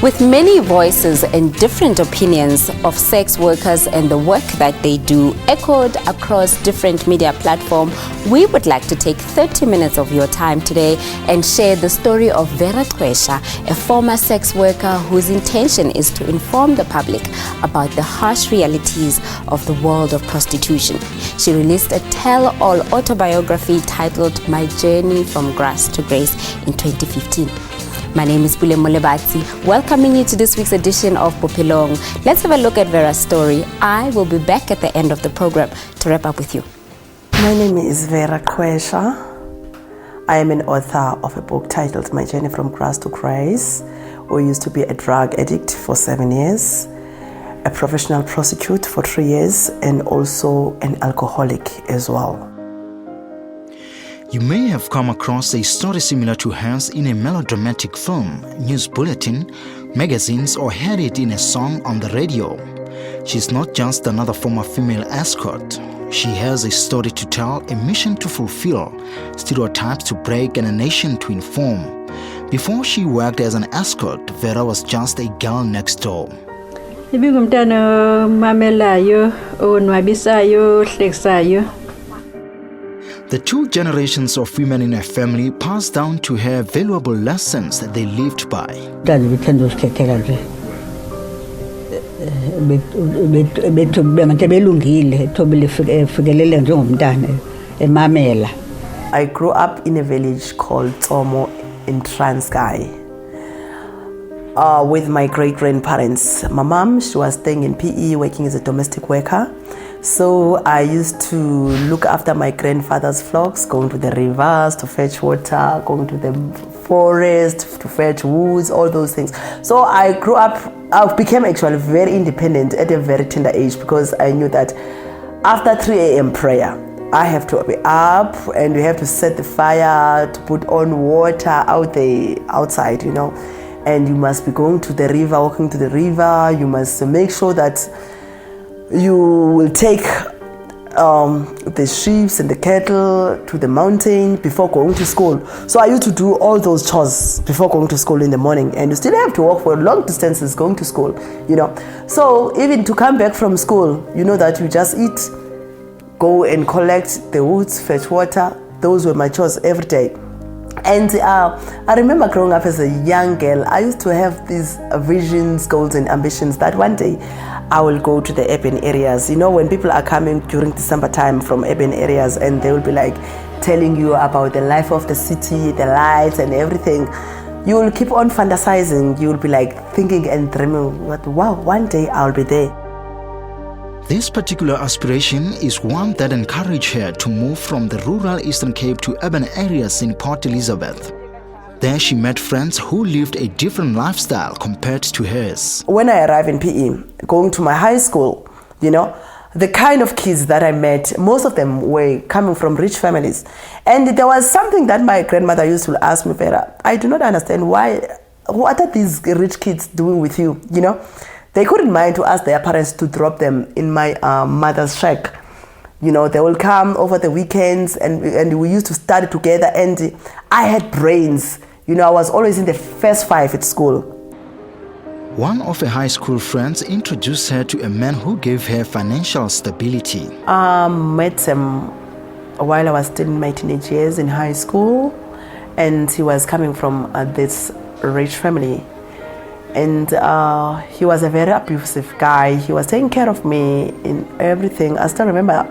With many voices and different opinions of sex workers and the work that they do echoed across different media platforms, we would like to take 30 minutes of your time today and share the story of Vera Qwesha, a former sex worker whose intention is to inform the public about the harsh realities of the world of prostitution. She released a tell-all autobiography titled My Journey from Grass to Grace in 2015. My name is Bule Molebatsi, welcoming you to this week's edition of Bophelong. Let's have a look at Vera's story. I will be back at the end of the program to wrap up with you. My name is Vera Qwesha. I am an author of a book titled My Journey from Grass to Grace, who used to be a drug addict for 7 years, a professional prostitute for 3 years, and also an alcoholic as well. You may have come across a story similar to hers in a melodramatic film, news bulletin, magazines, or heard it in a song on the radio. She's not just another former female escort. She has a story to tell, a mission to fulfill, stereotypes to break, and a nation to inform. Before she worked as an escort, Vera was just a girl next door. The two generations of women in her family passed down to her valuable lessons that they lived by. I grew up in a village called Tsomo in Transkei with my great-grandparents. My mom, she was staying in PE, working as a domestic worker. So I used to look after my grandfather's flocks, going to the rivers to fetch water, going to the forest to fetch woods, all those things. So I grew up, I became actually very independent at a very tender age because I knew that after 3 a.m. prayer, I have to be up and we have to set the fire, to put on water outside, you know. And you must be going to the river, walking to the river. You must make sure that you will take the sheep and the cattle to the mountain before going to school. So I used to do all those chores before going to school in the morning, and you still have to walk for long distances going to school, you know. So even to come back from school, you know that you just eat, go and collect the woods, fetch water. Those were my chores every day. And I remember growing up as a young girl, I used to have these visions, goals, and ambitions that one day I will go to the urban areas. You know, when people are coming during December time from urban areas and they will be like telling you about the life of the city, the lights and everything, you will keep on fantasizing. You will be like thinking and dreaming, wow, one day I'll be there. This particular aspiration is one that encouraged her to move from the rural Eastern Cape to urban areas in Port Elizabeth. There she met friends who lived a different lifestyle compared to hers. When I arrived in PE, going to my high school, you know, the kind of kids that I met, most of them were coming from rich families. And there was something that my grandmother used to ask me, Vera, I do not understand what are these rich kids doing with you, you know? They couldn't mind to ask their parents to drop them in my mother's shack. You know, they will come over the weekends and we used to study together, and I had brains. You know, I was always in the first 5 at school. One of her high school friends introduced her to a man who gave her financial stability. I met him while I was still in my teenage years in high school, and he was coming from this rich family. And he was a very abusive guy. He was taking care of me in everything. I still remember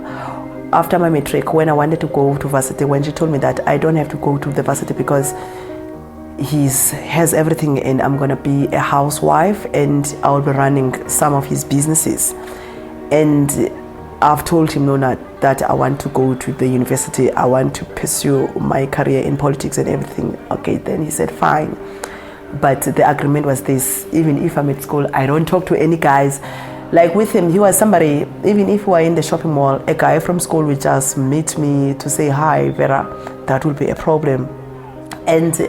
after my matric, when I wanted to go to varsity, when she told me that I don't have to go to the varsity because he has everything and I'm going to be a housewife and I'll be running some of his businesses. And I've told him, no, not that I want to go to the university. I want to pursue my career in politics and everything. Okay, then he said, fine. But the agreement was this: even if I'm at school, I don't talk to any guys. Like with him, he was somebody, even if we were in the shopping mall, a guy from school would just meet me to say, hi, Vera, that would be a problem. And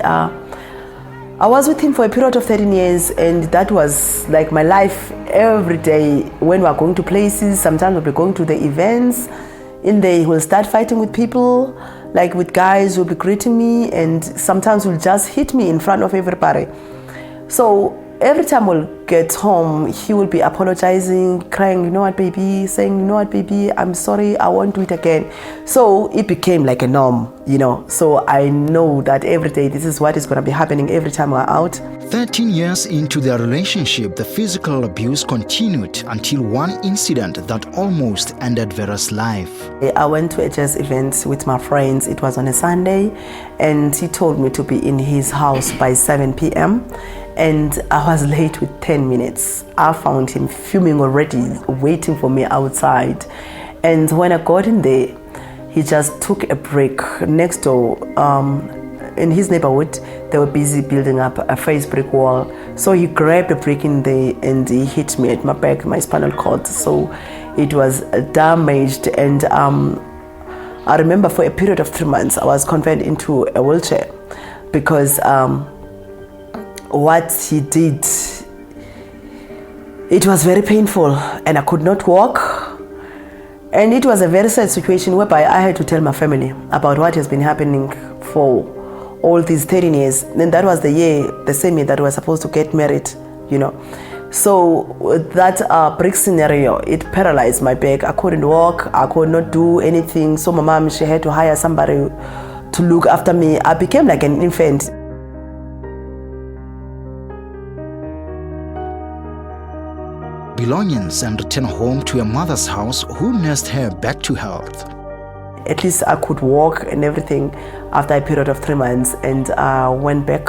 I was with him for a period of 13 years, and that was like my life every day. When we are going to places, sometimes we'll be going to the events, and they will start fighting with people, like with guys who will be greeting me, and sometimes will just hit me in front of everybody. So every time we'll get home, he will be apologizing, crying, you know what, baby, saying, you know what, baby, I'm sorry, I won't do it again. So it became like a norm, you know. So I know that every day this is what is going to be happening every time we're out. 13 years into their relationship, the physical abuse continued until one incident that almost ended Vera's life. I went to a jazz event with my friends. It was on a Sunday, and he told me to be in his house by 7 p.m. And I was late with 10 minutes. I found him fuming already, waiting for me outside. And when I got in there, he just took a break next door. In his neighborhood, they were busy building up a face brick wall. So he grabbed a brick in there and he hit me at my back, my spinal cord. So it was damaged. And I remember for a period of 3 months, I was confined into a wheelchair because what he did, it was very painful, and I could not walk. And it was a very sad situation whereby I had to tell my family about what has been happening for all these 13 years. And that was the same year that we were supposed to get married, you know. So that brick scenario, it paralyzed my back. I couldn't walk, I could not do anything. So my mom, she had to hire somebody to look after me. I became like an infant. Belongings and returned home to her mother's house, who nursed her back to health. At least I could walk and everything after a period of 3 months, and I went back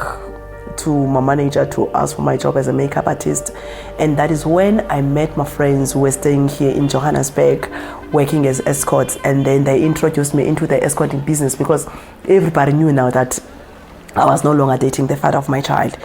to my manager to ask for my job as a makeup artist. And that is when I met my friends who were staying here in Johannesburg working as escorts, and then they introduced me into the escorting business because everybody knew now that I was no longer dating the father of my child.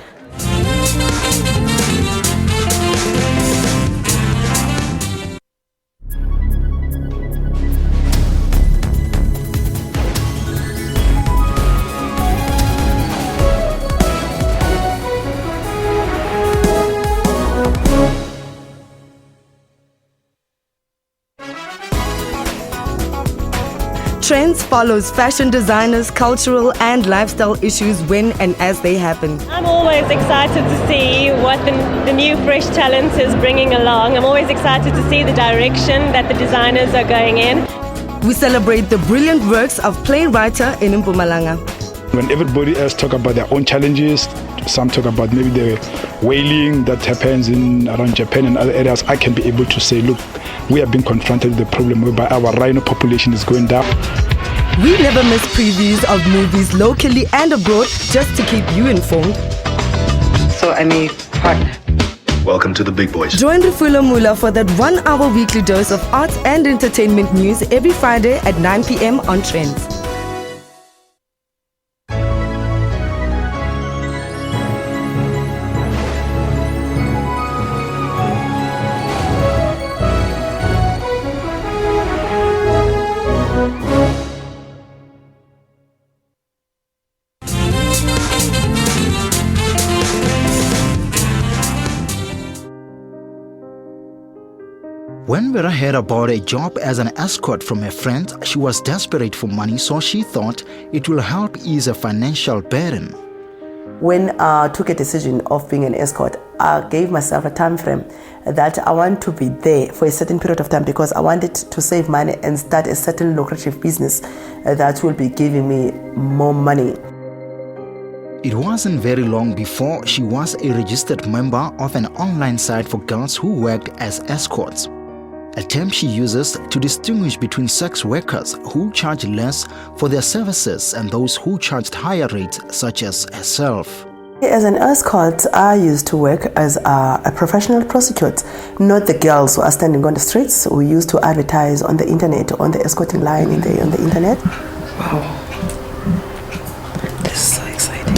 Trends follows fashion designers, cultural and lifestyle issues when and as they happen. I'm always excited to see what the new fresh talent is bringing along. I'm always excited to see the direction that the designers are going in. We celebrate the brilliant works of playwright in Mpumalanga. When everybody else talk about their own challenges, some talk about maybe the whaling that happens around Japan and other areas, I can be able to say, look, we have been confronted with the problem whereby our rhino population is going down. We never miss previews of movies locally and abroad just to keep you informed. So I'm a partner. Welcome to the big boys. Join Refulo Mula for that 1 hour weekly dose of arts and entertainment news every Friday at 9 p.m. on Trends. When Vera heard about a job as an escort from her friend, she was desperate for money, so she thought it will help ease a financial burden. When I took a decision of being an escort, I gave myself a time frame that I want to be there for a certain period of time because I wanted to save money and start a certain lucrative business that will be giving me more money. It wasn't very long before she was a registered member of an online site for girls who worked as escorts, a term she uses to distinguish between sex workers who charge less for their services and those who charged higher rates, such as herself. As an escort, I used to work as a professional prostitute, not the girls who are standing on the streets. We used to advertise on the internet, on the escorting line on the internet. Wow. This is so exciting.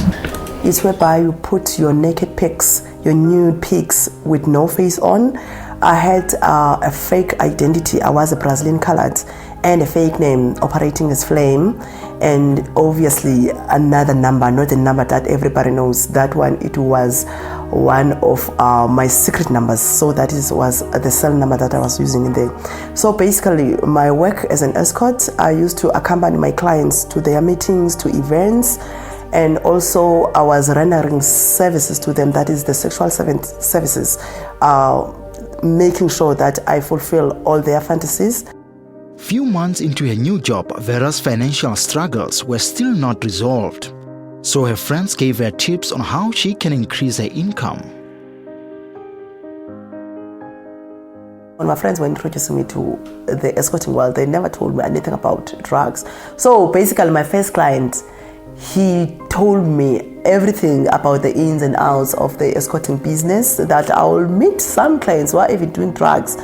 It's whereby you put your naked pics, your nude pics with no face on. I had a fake identity. I was a Brazilian colored and a fake name operating as Flame. And obviously another number, not a number that everybody knows. That one, it was one of my secret numbers. So that was the cell number that I was using in there. So basically my work as an escort, I used to accompany my clients to their meetings, to events, and also I was rendering services to them, that is the sexual services, making sure that I fulfill all their fantasies. Few months into her new job, Vera's financial struggles were still not resolved. So her friends gave her tips on how she can increase her income. When my friends were introducing me to the escorting world, they never told me anything about drugs. So basically my first client, he told me everything about the ins and outs of the escorting business, that I will meet some clients who are even doing drugs.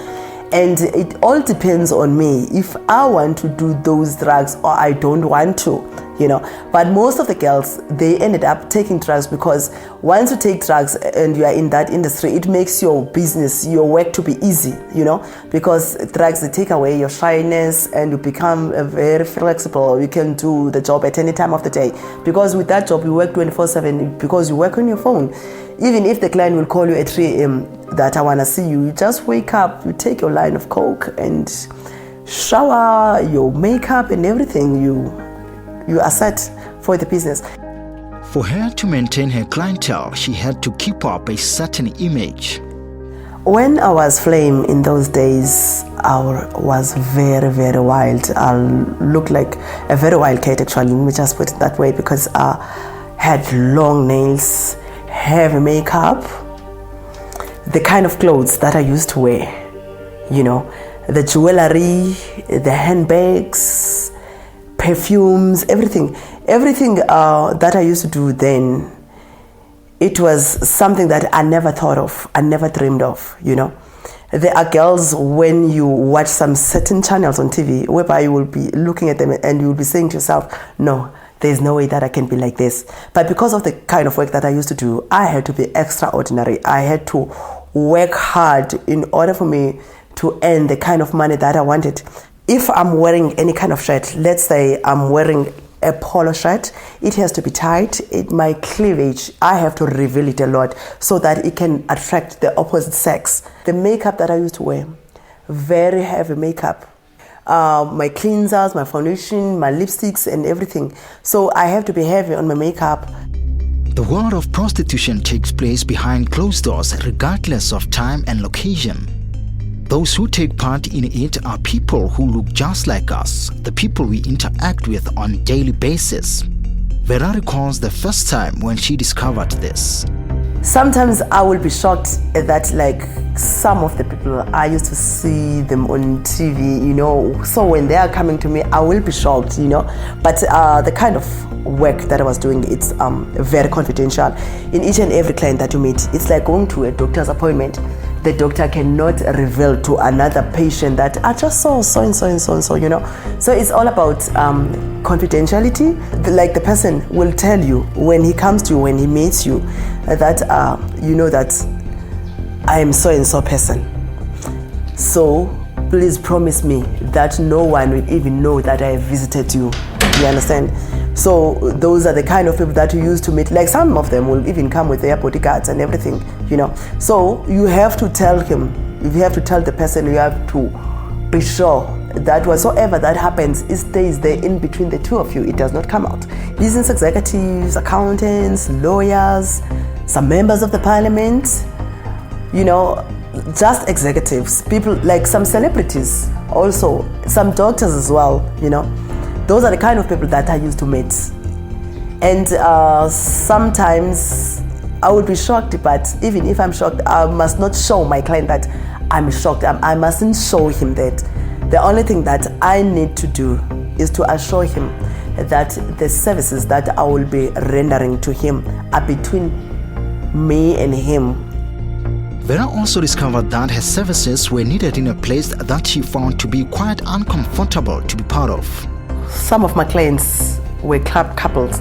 And it all depends on me if I want to do those drugs or I don't want to, you know. But most of the girls, they ended up taking drugs because once you take drugs and you are in that industry, it makes your business, your work to be easy, you know, because drugs, they take away your shyness and you become very flexible. You can do the job at any time of the day, because with that job you work 24/7 because you work on your phone. Even if the client will call you at 3 a.m. that I want to see you, you just wake up, you take your line of coke and shower, your makeup and everything, you are set for the business. For her to maintain her clientele, she had to keep up a certain image. When I was Flame in those days, I was very, very wild. I looked like a very wild cat, actually. Let me just put it that way, because I had long nails, heavy makeup, the kind of clothes that I used to wear, you know, the jewelry, the handbags, perfumes, everything that I used to do then. It was something that I never thought of, I never dreamed of, you know. There are girls, when you watch some certain channels on TV, whereby you will be looking at them and you will be saying to yourself, no, there's no way that I can be like this. But because of the kind of work that I used to do, I had to be extraordinary. I had to work hard in order for me to earn the kind of money that I wanted. If I'm wearing any kind of shirt, let's say I'm wearing a polo shirt, it has to be tight. My cleavage, I have to reveal it a lot so that it can attract the opposite sex. The makeup that I used to wear, very heavy makeup. My cleansers, my foundation, my lipsticks and everything. So I have to be heavy on my makeup. The world of prostitution takes place behind closed doors regardless of time and location. Those who take part in it are people who look just like us, the people we interact with on a daily basis. Vera recalls the first time when she discovered this. Sometimes I will be shocked that, like, some of the people, I used to see them on TV, you know, so when they are coming to me, I will be shocked, you know. But the kind of work that I was doing, it's very confidential. In each and every client that you meet, it's like going to a doctor's appointment. The doctor cannot reveal to another patient that I just saw so and so and so and so, you know. So it's all about confidentiality. Like, the person will tell you when he comes to you, when he meets you, that you know that I am so and so person. So please promise me that no one will even know that I have visited you. You understand? So those are the kind of people that you used to meet. Like, some of them will even come with their bodyguards and everything, you know. So you have to tell him, you have to tell the person, you have to be sure that whatsoever that happens, it stays there in between the two of you. It does not come out. Business executives, accountants, lawyers, some members of the parliament, you know, just executives, people like some celebrities also, some doctors as well, you know. Those are the kind of people that I used to meet. And sometimes I would be shocked, but even if I'm shocked, I must not show my client that I'm shocked. I mustn't show him that. The only thing that I need to do is to assure him that the services that I will be rendering to him are between me and him. Vera also discovered that her services were needed in a place that she found to be quite uncomfortable to be part of. Some of my clients were club couples.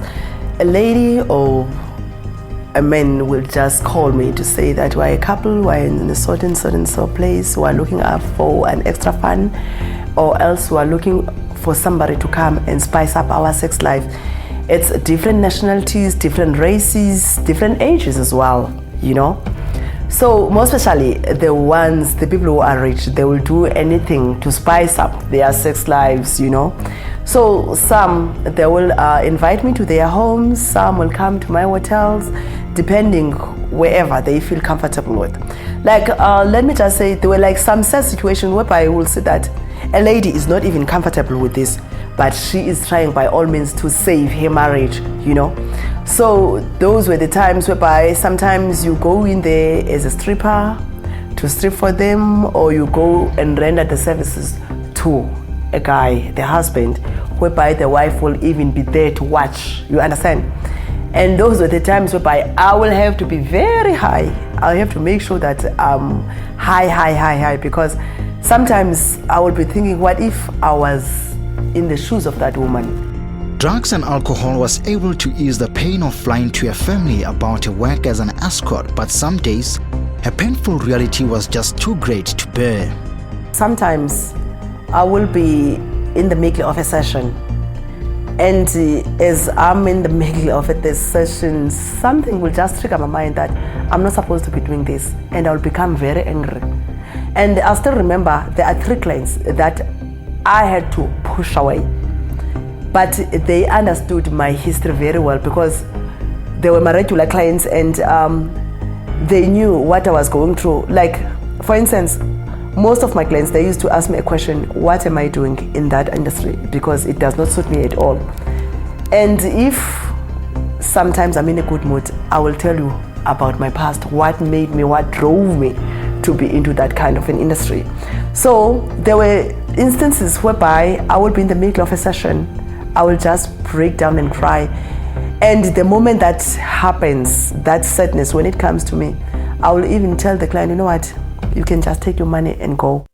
A lady or a man will just call me to say that we're a couple, we're in a certain place, we're looking up for an extra fund, or else we're looking for somebody to come and spice up our sex life. It's different nationalities, different races, different ages as well, you know. So most especially the people who are rich, they will do anything to spice up their sex lives, you know. So some, they will invite me to their homes, some will come to my hotels, depending wherever they feel comfortable with. Like, let me just say, there were like some sad situations whereby I will say that a lady is not even comfortable with this, but she is trying by all means to save her marriage, you know. So those were the times whereby sometimes you go in there as a stripper to strip for them, or you go and render the services to a guy, the husband, whereby the wife will even be there to watch, you understand? And those were the times whereby I will have to be very high. I'll have to make sure that I'm high, because sometimes I will be thinking, what if I was in the shoes of that woman? Drugs and alcohol was able to ease the pain of lying to her family about her work as an escort, but some days, her painful reality was just too great to bear. Sometimes I will be in the middle of a session, and as I'm in the middle of this session, something will just trigger my mind that I'm not supposed to be doing this, and I'll become very angry. And I still remember there are 3 clients that I had to push away, but they understood my history very well because they were my regular clients, and they knew what I was going through. Like, for instance, most of my clients, they used to ask me a question, what am I doing in that industry? Because it does not suit me at all. And if sometimes I'm in a good mood, I will tell you about my past, what made me, what drove me to be into that kind of an industry. So there were instances whereby I would be in the middle of a session, I will just break down and cry. And the moment that happens, that sadness, when it comes to me, I will even tell the client, you know what, you can just take your money and go.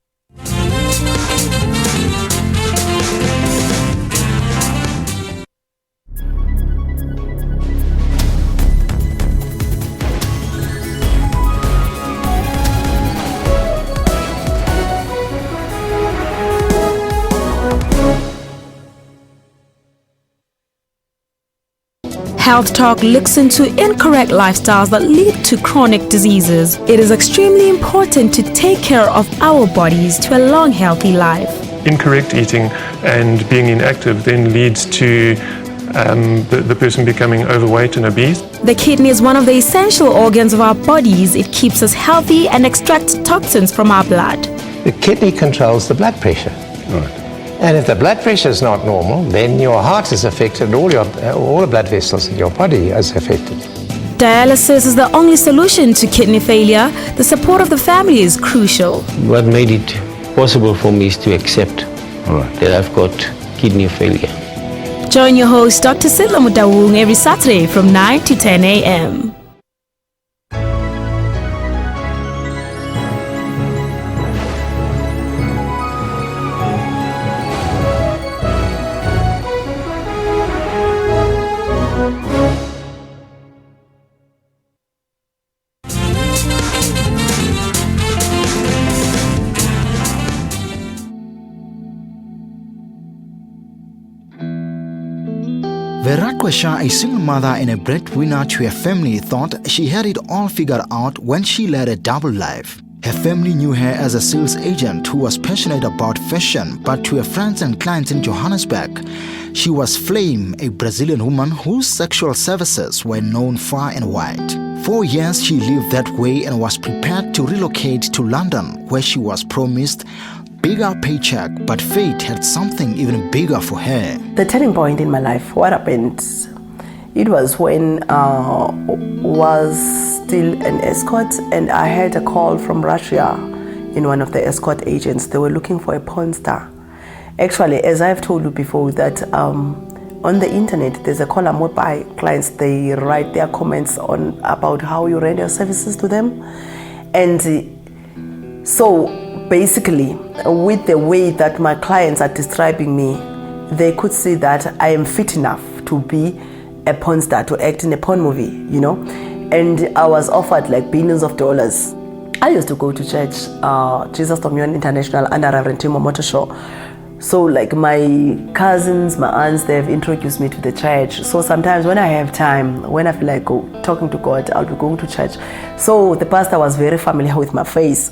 Health Talk looks into incorrect lifestyles that lead to chronic diseases. It is extremely important to take care of our bodies to a long, healthy life. Incorrect eating and being inactive then leads to the person becoming overweight and obese. The kidney is one of the essential organs of our bodies. It keeps us healthy and extracts toxins from our blood. The kidney controls the blood pressure. Right. And if the blood pressure is not normal, then your heart is affected, all the blood vessels in your body is affected. Dialysis is the only solution to kidney failure. The support of the family is crucial. What made it possible for me is to accept that I've got kidney failure. Join your host, Dr. Sidla Mudawung, every Saturday from 9 to 10 a.m. Vera Qwesha, a single mother and a breadwinner to her family, thought she had it all figured out when she led a double life. Her family knew her as a sales agent who was passionate about fashion, but to her friends and clients in Johannesburg, she was Flame, a Brazilian woman whose sexual services were known far and wide. 4 years she lived that way and was prepared to relocate to London, where she was promised bigger paycheck, but fate had something even bigger for her. The turning point in my life, what happened? It was when I was still an escort, and I had a call from Russia in one of the escort agents. They were looking for a porn star. Actually, as I've told you before, that on the internet, there's a column whereby clients, they write their comments on about how you render your services to them. And so basically, with the way that my clients are describing me, they could see that I am fit enough to be a porn star, to act in a porn movie, you know. And I was offered like billions of dollars. I used to go to church, Jesus Dominion International, under Reverend Timo Motosho. So like my cousins, my aunts, they've introduced me to the church. So sometimes when I have time, when I feel like talking to God, I'll be going to church. So the pastor was very familiar with my face.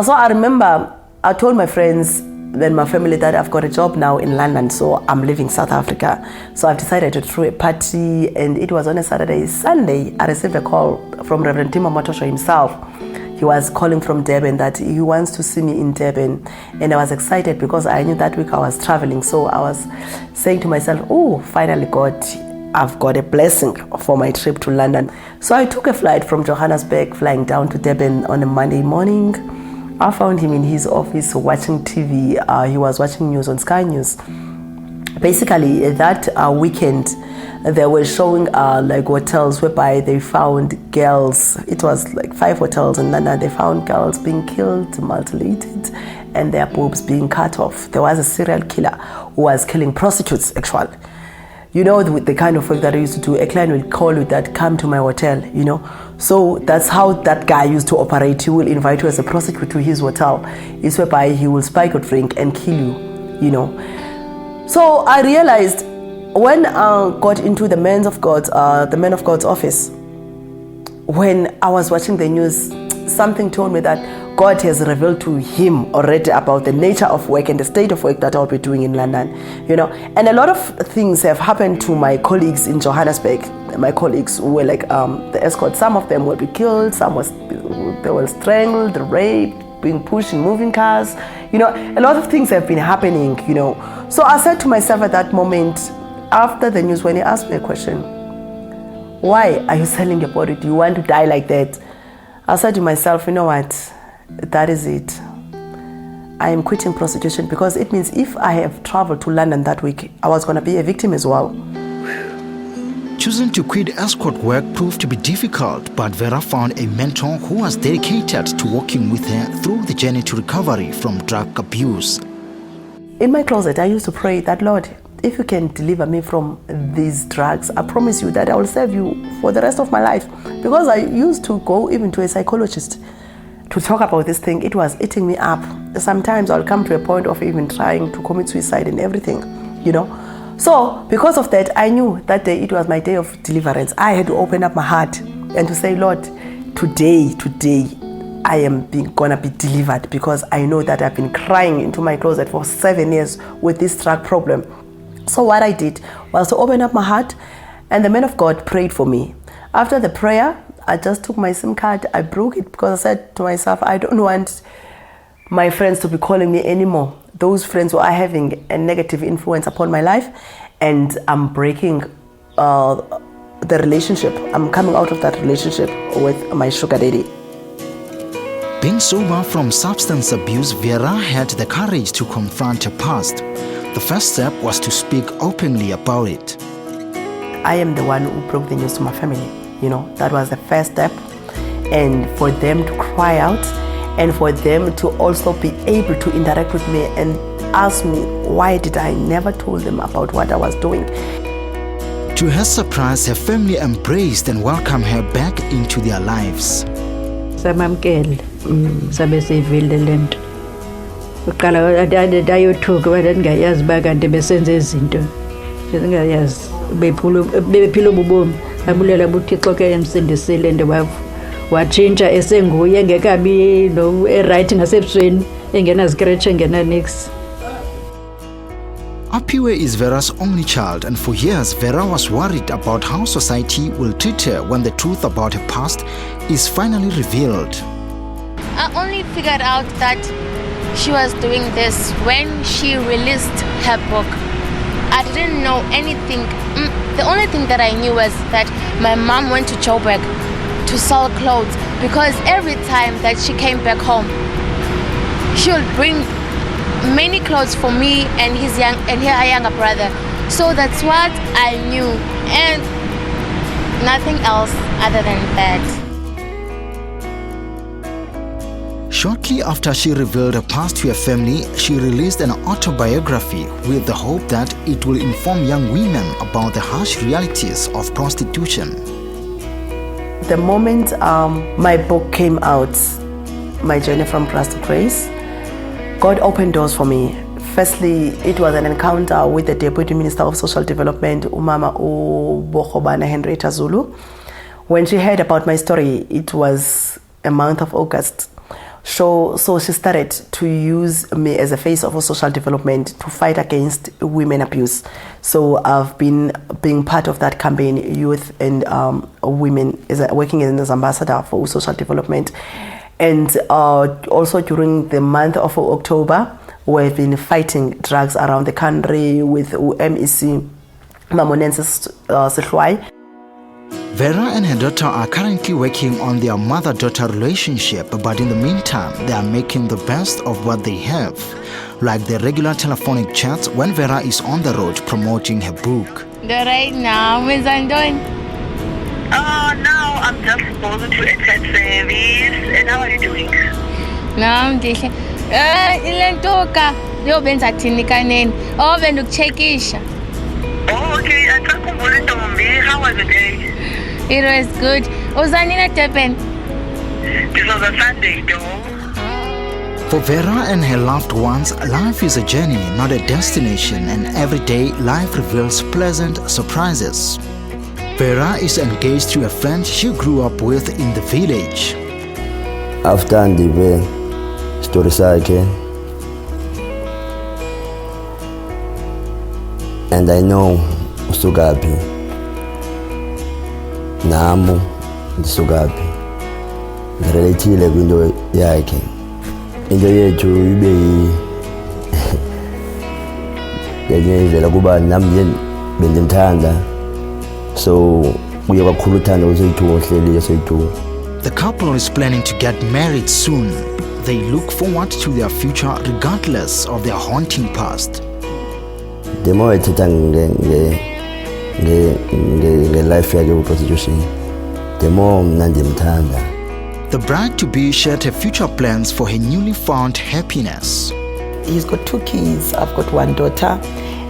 So I remember I told my friends, then my family, that I've got a job now in London, so I'm leaving South Africa. So I've decided to throw a party, and it was on a Saturday. Sunday, I received a call from Reverend Timo Motosho himself. He was calling from Durban that he wants to see me in Durban, and I was excited because I knew that week I was traveling. So I was saying to myself, oh, finally God, I've got a blessing for my trip to London. So I took a flight from Johannesburg, flying down to Durban on a Monday morning. I found him in his office watching TV. He was watching news on Sky News. Basically, that weekend, they were showing like hotels whereby they found girls. It was like 5 hotels in London. They found girls being killed, mutilated, and their boobs being cut off. There was a serial killer who was killing prostitutes, actually. You know, the kind of work that I used to do, a client will call you that, come to my hotel, you know. So that's how that guy used to operate. He will invite you as a prostitute to his hotel. It's whereby he will spike your drink and kill you, you know. So I realized when I got into the Man of God's office, when I was watching the news, something told me that God has revealed to him already about the nature of work and the state of work that I'll be doing in London, you know. And a lot of things have happened to my colleagues in Johannesburg. My colleagues who were like the escort. Some of them will be killed, they were strangled, raped, being pushed in moving cars. You know, a lot of things have been happening, you know. So I said to myself at that moment, after the news, when he asked me a question, why are you selling your body? Do you want to die like that? I said to myself, you know what? That is it. I am quitting prostitution because it means if I have traveled to London that week, I was going to be a victim as well. Choosing to quit escort work proved to be difficult, but Vera found a mentor who was dedicated to working with her through the journey to recovery from drug abuse. In my closet, I used to pray that, Lord, if you can deliver me from these drugs, I promise you that I will serve you for the rest of my life. Because I used to go even to a psychologist to talk about this thing. It was eating me up. Sometimes I'll come to a point of even trying to commit suicide and everything, you know. So because of that, I knew that day it was my day of deliverance. I had to open up my heart and to say, Lord, today, I am gonna be delivered, because I know that I've been crying into my closet for 7 years with this drug problem. So what I did was to open up my heart, and the man of God prayed for me. After the prayer, I just took my SIM card, I broke it, because I said to myself, I don't want my friends to be calling me anymore. Those friends who are having a negative influence upon my life, and I'm breaking the relationship. I'm coming out of that relationship with my sugar daddy. Being sober from substance abuse, Vera had the courage to confront her past. The first step was to speak openly about it. I am the one who broke the news to my family. You know, that was the first step. And for them to cry out, and for them to also be able to interact with me and ask me, why did I never told them about what I was doing? To her surprise, her family embraced and welcomed her back into their lives. Samamkele sabe sivile lento uqala ayothuka ndingayazi ba kanti besenze izinto ndingayazi bephila ubomi abulela buthixo ke emsindisile nto watshintsha esenguye engekabi no right ngasebusweni engena scratch engena nix. Apiwe is Vera's only child, and for years Vera was worried about how society will treat her when the truth about her past is finally revealed. I only figured out that she was doing this when she released her book. I didn't know anything. The only thing that I knew was that my mom went to Joburg to sell clothes, because every time that she came back home, she would bring many clothes for me and her younger brother. So that's what I knew, and nothing else other than that. Shortly after she revealed her past to her family, she released an autobiography with the hope that it will inform young women about the harsh realities of prostitution. The moment my book came out, My Journey from Grace to Grace, God opened doors for me. Firstly, it was an encounter with the Deputy Minister of Social Development, Umama Bophelong Henrietta Zulu. When she heard about my story, it was a month of August. So she started to use me as a face of social development to fight against women abuse. So I've been being part of that campaign, Youth and Women, working as an ambassador for social development. And also during the month of October, we've been fighting drugs around the country with MEC Mamonensis Sehloai. Vera and her daughter are currently working on their mother-daughter relationship, but in the meantime, they are making the best of what they have, like the regular telephonic chats when Vera is on the road promoting her book. Right now, Miss Andon. Now I'm just supposed to attend service. And how are you doing? Now I'm doing. Ilentoka. Yo benza tinikaneni. Oh, bendukuchekisha. Oh, okay. I can't kumbuka Ntombi. How was the day? It was good. Uzanina Tepen. This was a Sunday, though. For Vera and her loved ones, life is a journey, not a destination, and every day life reveals pleasant surprises. Vera is engaged to a friend she grew up with in the village. After the story cycle, and I know Usugapi. Namo Ndisugapi ngireletile kwinto yakhe into yethu ibe yenye indlela kuba nami bendimthanda so kuye kakhulu uthanda usoyithi ohleliyo soyithi. The couple is planning to get married soon. They look forward to their future regardless of their haunting past. The more ethetha life yakhe prostitution, the more ndimthanda. The bride-to-be shared her future plans for her newly found happiness. He's got 2 kids, I've got 1 daughter,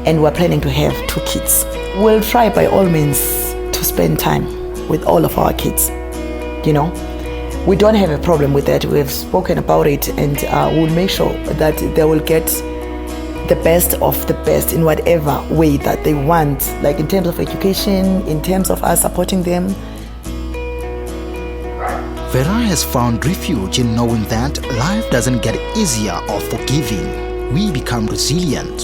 and we're planning to have 2 kids. We'll try by all means to spend time with all of our kids. You know, we don't have a problem with that. We've spoken about it, and we'll make sure that they will get the best of the best in whatever way that they want, like in terms of education, in terms of us supporting them. Vera has found refuge in knowing that life doesn't get easier or forgiving. We become resilient.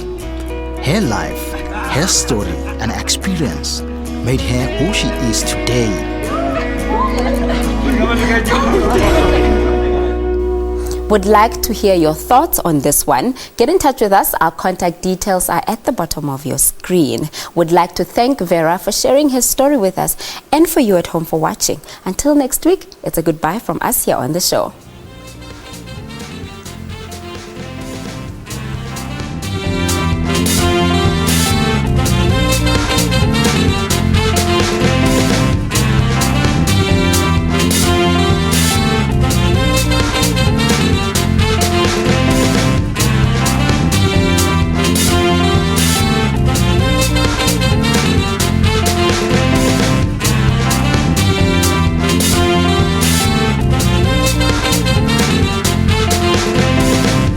Her life, her story and experience made her who she is today. Would like to hear your thoughts on this one. Get in touch with us. Our contact details are at the bottom of your screen. Would like to thank Vera for sharing her story with us and for you at home for watching. Until next week, it's a goodbye from us here on the show.